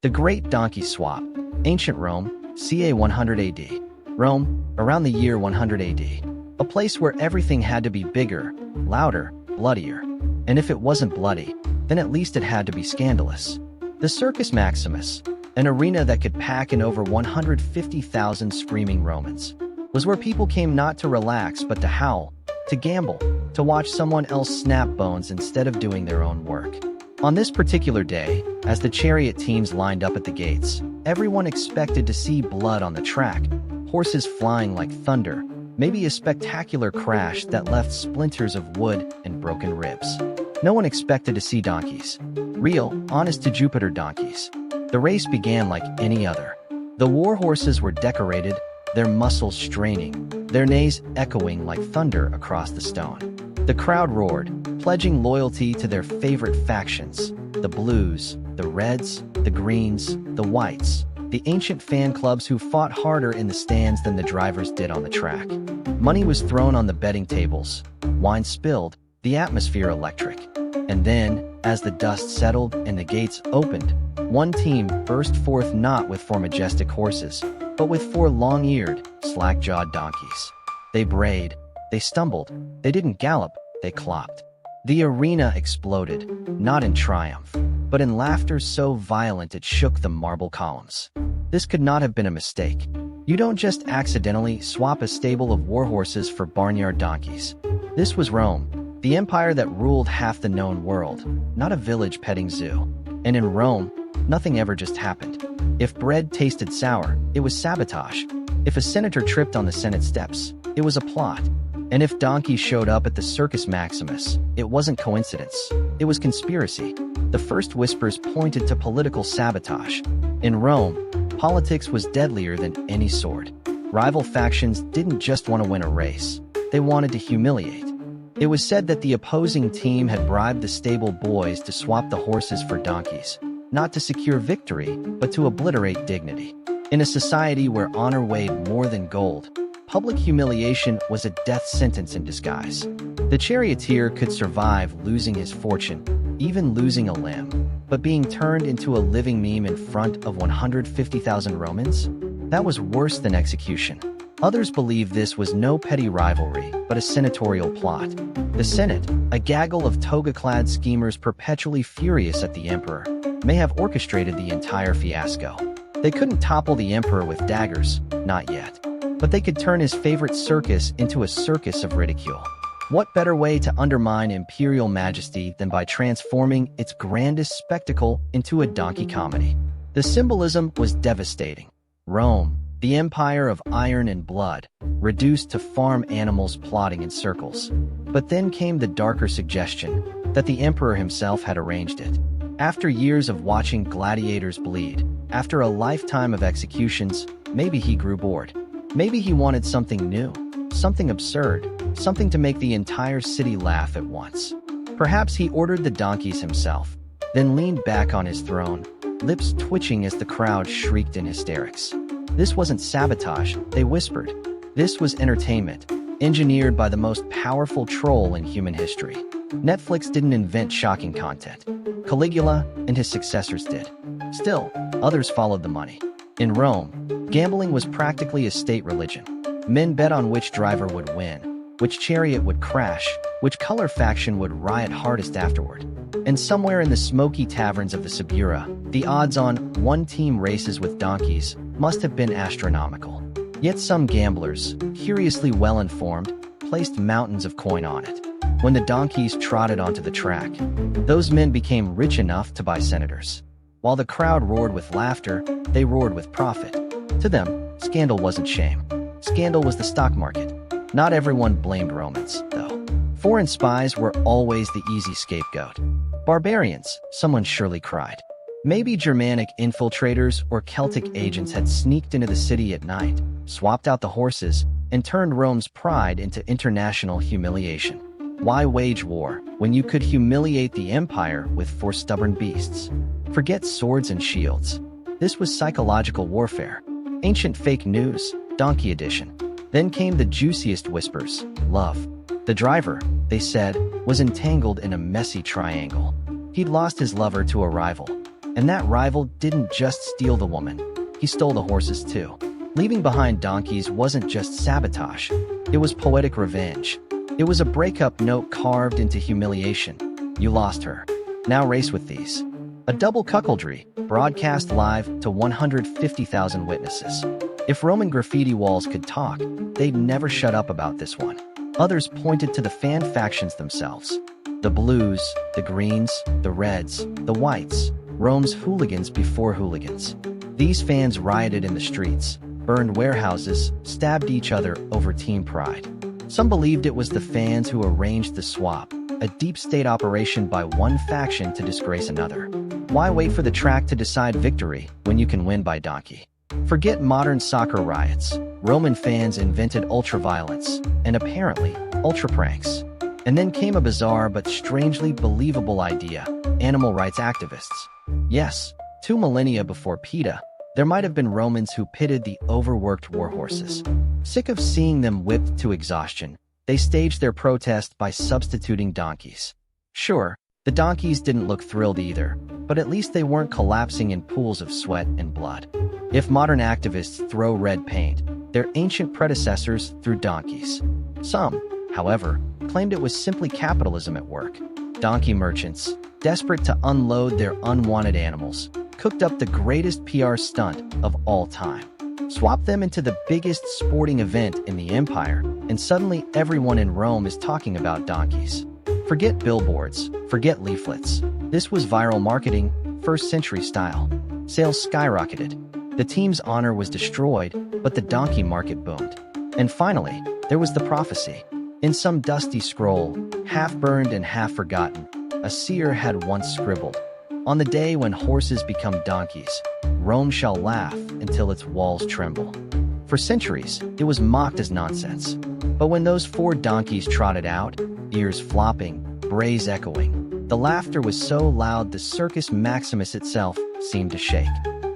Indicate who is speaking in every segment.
Speaker 1: The Great Donkey Swap. Ancient Rome, ca. 100 AD. Rome, around the year 100 AD. A place where everything had to be bigger, louder, bloodier. And if it wasn't bloody, then at least it had to be scandalous. The Circus Maximus, an arena that could pack in over 150,000 screaming Romans, was where people came not to relax but to howl, to gamble, to watch someone else snap bones instead of doing their own work. On this particular day, as the chariot teams lined up at the gates, everyone expected to see blood on the track, horses flying like thunder, maybe a spectacular crash that left splinters of wood and broken ribs. No one expected to see donkeys. Real, honest-to-Jupiter donkeys. The race began like any other. The warhorses were decorated, their muscles straining, their neighs echoing like thunder across the stone. The crowd roared, pledging loyalty to their favorite factions, the blues, the reds, the greens, the whites, the ancient fan clubs who fought harder in the stands than the drivers did on the track. Money was thrown on the betting tables, wine spilled, the atmosphere electric. And then, as the dust settled and the gates opened, one team burst forth not with four majestic horses, but with four long-eared, slack-jawed donkeys. They brayed, they stumbled, they didn't gallop, they clopped. The arena exploded, not in triumph, but in laughter so violent it shook the marble columns. This could not have been a mistake. You don't just accidentally swap a stable of warhorses for barnyard donkeys. This was Rome, the empire that ruled half the known world, not a village petting zoo. And in Rome, nothing ever just happened. If bread tasted sour, it was sabotage. If a senator tripped on the Senate steps, it was a plot. And if donkeys showed up at the Circus Maximus, it wasn't coincidence, it was conspiracy. The first whispers pointed to political sabotage. In Rome, politics was deadlier than any sword. Rival factions didn't just want to win a race, they wanted to humiliate. It was said that the opposing team had bribed the stable boys to swap the horses for donkeys, not to secure victory, but to obliterate dignity. In a society where honor weighed more than gold, public humiliation was a death sentence in disguise. The charioteer could survive losing his fortune, even losing a limb, but being turned into a living meme in front of 150,000 Romans? That was worse than execution. Others believe this was no petty rivalry, but a senatorial plot. The Senate, a gaggle of toga-clad schemers perpetually furious at the emperor, may have orchestrated the entire fiasco. They couldn't topple the emperor with daggers, not yet. But they could turn his favorite circus into a circus of ridicule. What better way to undermine imperial majesty than by transforming its grandest spectacle into a donkey comedy? The symbolism was devastating. Rome, the empire of iron and blood, reduced to farm animals plodding in circles. But then came the darker suggestion that the emperor himself had arranged it. After years of watching gladiators bleed, after a lifetime of executions, maybe he grew bored. Maybe he wanted something new, something absurd, something to make the entire city laugh at once. Perhaps he ordered the donkeys himself, then leaned back on his throne, lips twitching as the crowd shrieked in hysterics. This wasn't sabotage, they whispered. This was entertainment, engineered by the most powerful troll in human history. Netflix didn't invent shocking content. Caligula and his successors did. Still, others followed the money. In Rome, gambling was practically a state religion. Men bet on which driver would win, which chariot would crash, which color faction would riot hardest afterward. And somewhere in the smoky taverns of the Subura, the odds on one-team races with donkeys must have been astronomical. Yet some gamblers, curiously well-informed, placed mountains of coin on it. When the donkeys trotted onto the track, those men became rich enough to buy senators. While the crowd roared with laughter, they roared with profit. To them, scandal wasn't shame. Scandal was the stock market. Not everyone blamed Romans, though. Foreign spies were always the easy scapegoat. Barbarians, someone surely cried. Maybe Germanic infiltrators or Celtic agents had sneaked into the city at night, swapped out the horses, and turned Rome's pride into international humiliation. Why wage war when you could humiliate the empire with four stubborn beasts? Forget swords and shields. This was psychological warfare. Ancient fake news, donkey edition. Then came the juiciest whispers, love. The driver, they said, was entangled in a messy triangle. He'd lost his lover to a rival. And that rival didn't just steal the woman, he stole the horses too. Leaving behind donkeys wasn't just sabotage, it was poetic revenge. It was a breakup note carved into humiliation. You lost her. Now race with these. A double cuckoldry, broadcast live to 150,000 witnesses. If Roman graffiti walls could talk, they'd never shut up about this one. Others pointed to the fan factions themselves. The blues, the greens, the reds, the whites, Rome's hooligans before hooligans. These fans rioted in the streets, burned warehouses, stabbed each other over team pride. Some believed it was the fans who arranged the swap, a deep state operation by one faction to disgrace another. Why wait for the track to decide victory when you can win by donkey? Forget modern soccer riots. Roman fans invented ultraviolence, and apparently, ultra pranks. And then came a bizarre but strangely believable idea: animal rights activists. Yes, 2 millennia before PETA, there might have been Romans who pitted the overworked warhorses. Sick of seeing them whipped to exhaustion, they staged their protest by substituting donkeys. Sure, the donkeys didn't look thrilled either, but at least they weren't collapsing in pools of sweat and blood. If modern activists throw red paint, their ancient predecessors threw donkeys. Some, however, claimed it was simply capitalism at work. Donkey merchants, desperate to unload their unwanted animals, cooked up the greatest PR stunt of all time. Swap them into the biggest sporting event in the empire, and suddenly everyone in Rome is talking about donkeys. Forget billboards, forget leaflets. This was viral marketing, first century style. Sales skyrocketed. The team's honor was destroyed, but the donkey market boomed. And finally, there was the prophecy. In some dusty scroll, half burned and half forgotten, a seer had once scribbled, "On the day when horses become donkeys, Rome shall laugh until its walls tremble." For centuries, it was mocked as nonsense. But when those 4 donkeys trotted out, ears flopping, brays echoing, the laughter was so loud the Circus Maximus itself seemed to shake.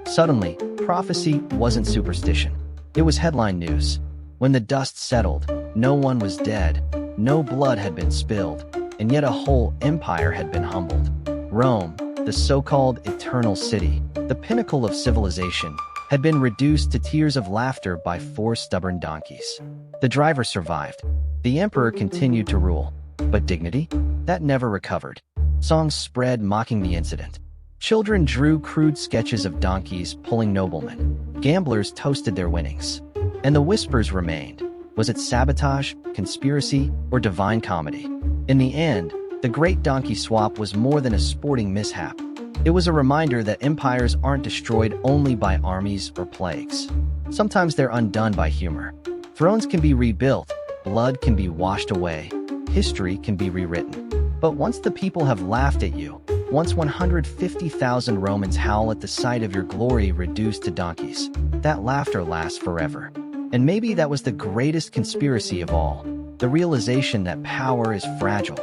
Speaker 1: Suddenly, prophecy wasn't superstition. It was headline news. When the dust settled, no one was dead, no blood had been spilled, and yet a whole empire had been humbled. Rome, the so-called eternal city, the pinnacle of civilization, had been reduced to tears of laughter by 4 stubborn donkeys. The driver survived. The emperor continued to rule. But dignity? That never recovered. Songs spread mocking the incident. Children drew crude sketches of donkeys pulling noblemen. Gamblers toasted their winnings. And the whispers remained. Was it sabotage, conspiracy, or divine comedy? In the end, the Great Donkey Swap was more than a sporting mishap. It was a reminder that empires aren't destroyed only by armies or plagues. Sometimes they're undone by humor. Thrones can be rebuilt, blood can be washed away, history can be rewritten. But once the people have laughed at you, once 150,000 Romans howl at the sight of your glory reduced to donkeys, that laughter lasts forever. And maybe that was the greatest conspiracy of all, the realization that power is fragile.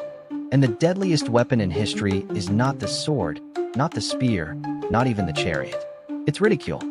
Speaker 1: And the deadliest weapon in history is not the sword, not the spear, not even the chariot. It's ridicule.